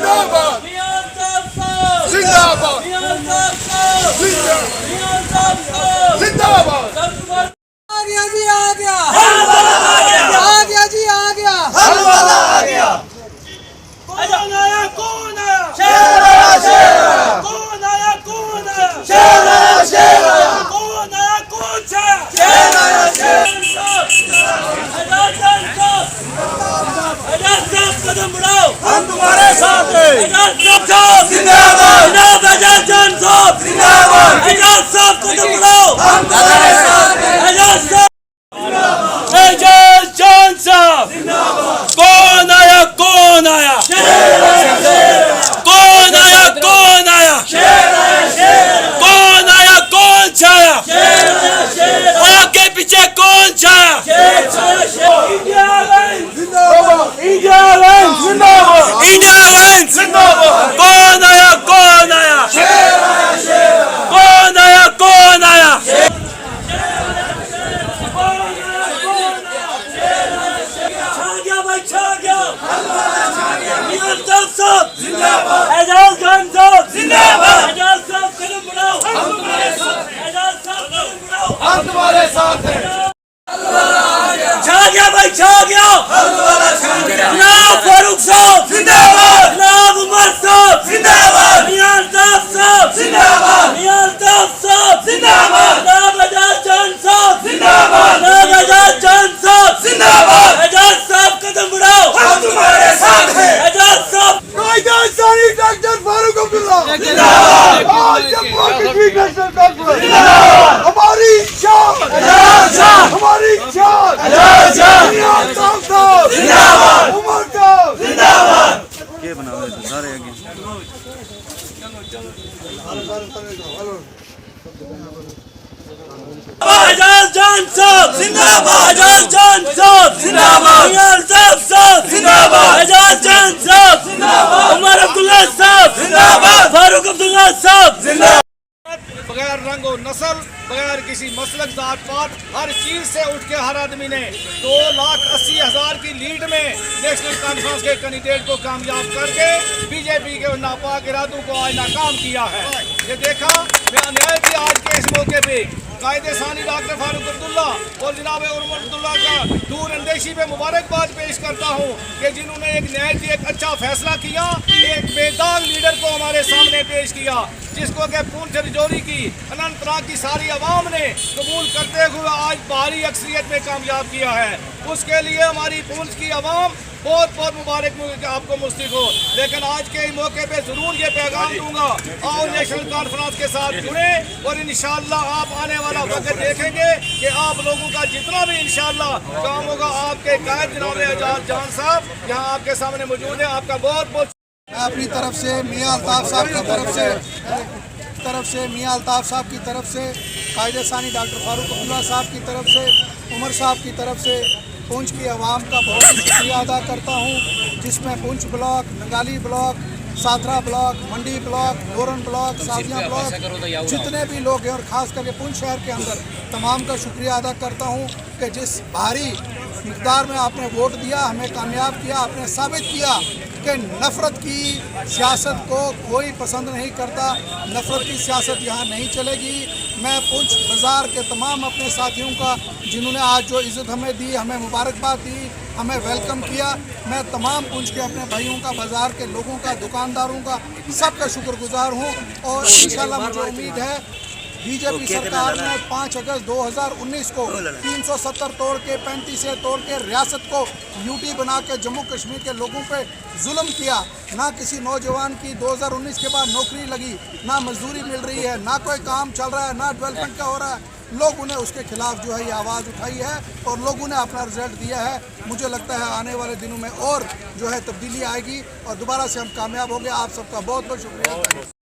जिंदाबाद जिंदाबाद जिंदाबाद। आ गया जी, आ गया, आ गया जी, आ गया। हलवाला आ गया। कौन आया, कौन आया, शेर आया, शेर आया, कौन आया, कौन आया, शेर आया, शेर आया, कौन आया, कौन छाया, शेर आया, शेर। कदम बढ़ाओ, हम तुम्हारे साथ हैं। जिंदाबाद, जिंदाबाद जिंदाबाद, एजाज साहब कदम बढ़ाओ, हम तुम्हारे साथ हैं। एजाज साहब, एजाज जान साहब, कौन आया, कौन आया, कौन आया, कौन आया, कौन आया, कौन छाया, आगे पीछे कौन छाया, इंडिया लाइन जिंदाबाद, इंडिया लाइन जिंदाबाद। कौन आया, कौन आया, शेर आया, शेर आया, कौन आया, कौन आया, छा गया भाई, छा गया, मियां साहब जिंदाबाद, एजाज खान साहब जिंदाबाद। एजाज साहब कदम बढ़ाओ, एजाज साहब कदम बढ़ाओ, हम तुम्हारे साथ हैं। छा गया भाई, छा गया, हलवाला छा गया। जनाब फारूक साहब जिंदाबाद, जनाब उमर साहब जिंदाबाद, मियां साहब जिंदाबाद, मियां साहब जिंदाबाद, जनाब एजाज जान साहब जिंदाबाद, जनाब एजाज जान साहब जिंदाबाद। एजाज साहब कदम बढ़ाओ, हम तुम्हारे साथ हैं। एजाज साहब डॉक्टर फारूक अब्दुल्ला जिंदाबाद, आज जम्मू कश्मीर नेशनल कॉन्फ्रेंस जिंदाबाद। हमारी इच्छा, हमारी इच्छा, मियां साहब, जिंदाबाद, उमर साहब, जिंदाबाद। एजाज जान साहब जिंदाबाद, एजाज जान साहब जिंदाबाद, मियां साहब जिंदाबाद, एजाज जान साहब जिंदाबाद, उमर अब्दुल्ला साहब जिंदाबाद, फारूक अब्दुल्ला साहब जिंदाबाद। बगैर रंग और नस्ल, बगैर किसी मसलक जात पात, हर चीज से उठ के हर आदमी ने 2,80,000 की लीड में नेशनल कॉन्फ्रेंस के कैंडिडेट को कामयाब करके बीजेपी के नापाक इरादों को आज नाकाम किया है। ये देखा मैं अन्याय की आज के इस मौके पे कायदे सानी डॉक्टर फारूक अब्दुल्ला और जनाब उमर अब्दुल्ला का दूर अंदेशी पे मुबारकबाद पेश करता हूँ कि जिन्होंने एक न्यायिक एक अच्छा फैसला किया, एक बेदाग लीडर को हमारे सामने पेश किया, जिसको कि पूंछ रजौरी की अनंतनाग की सारी अवाम ने कबूल करते हुए आज भारी अक्सरियत में कामयाब किया है। उसके लिए हमारी पूंछ की अवाम बहुत बहुत मुबारक आपको मुस्तिक हो। लेकिन आज के मौके पे जरूर ये पैगाम दूंगा, आओ नेशनल कॉन्फ्रेंस के साथ जुड़े और इंशाअल्लाह आप आने वाला वक्त देखेंगे कि आप लोगों का जितना भी इंशाअल्लाह काम होगा, आपके कायद जनाब एजाज जान साहब यहाँ आपके सामने मौजूद है। आपका बहुत बहुत मैं अपनी तरफ से मियां अल्ताफ साहब की तरफ से कायदे सानी डॉक्टर फारूक अब्दुल्ला साहब की तरफ से, उमर साहब की तरफ से पुंछ की आवाम का बहुत ही शुक्रिया अदा करता हूँ, जिसमें पुंछ ब्लॉक, नंगाली ब्लॉक, साथरा ब्लॉक, मंडी ब्लॉक, गोरन ब्लॉक, सादिया ब्लॉक, जितने भी लोग हैं और ख़ास करके पुंछ शहर के अंदर तमाम का शुक्रिया अदा करता हूँ कि जिस भारी मिकदार में आपने वोट दिया, हमें कामयाब किया, आपने साबित किया कि नफ़रत की सियासत को कोई पसंद नहीं करता, नफ़रत की सियासत यहाँ नहीं चलेगी। मैं पुंछ बाज़ार के तमाम अपने साथियों का जिन्होंने आज जो इज़्ज़त हमें दी, हमें मुबारकबाद दी, हमें वेलकम किया, मैं तमाम पुंछ के अपने भाइयों का, बाज़ार के लोगों का, दुकानदारों का, सबका शुक्रगुजार हूँ। और इंशाल्लाह मुझे उम्मीद है बीजेपी सरकार ने 5 अगस्त 2019 को 370 तोड़ के 35 से तोड़ के रियासत को यूटी बना के जम्मू कश्मीर के लोगों पे जुल्म किया। ना किसी नौजवान की 2019 के बाद नौकरी लगी, ना मजदूरी मिल रही है, ना कोई काम चल रहा है, ना डेवलपमेंट का हो रहा है। लोगों ने उसके खिलाफ जो है ये आवाज़ उठाई है और लोगों ने अपना रिजल्ट दिया है। मुझे लगता है आने वाले दिनों में और जो है तब्दीली आएगी और दोबारा से हम कामयाब होंगे। आप सबका बहुत बहुत शुक्रिया।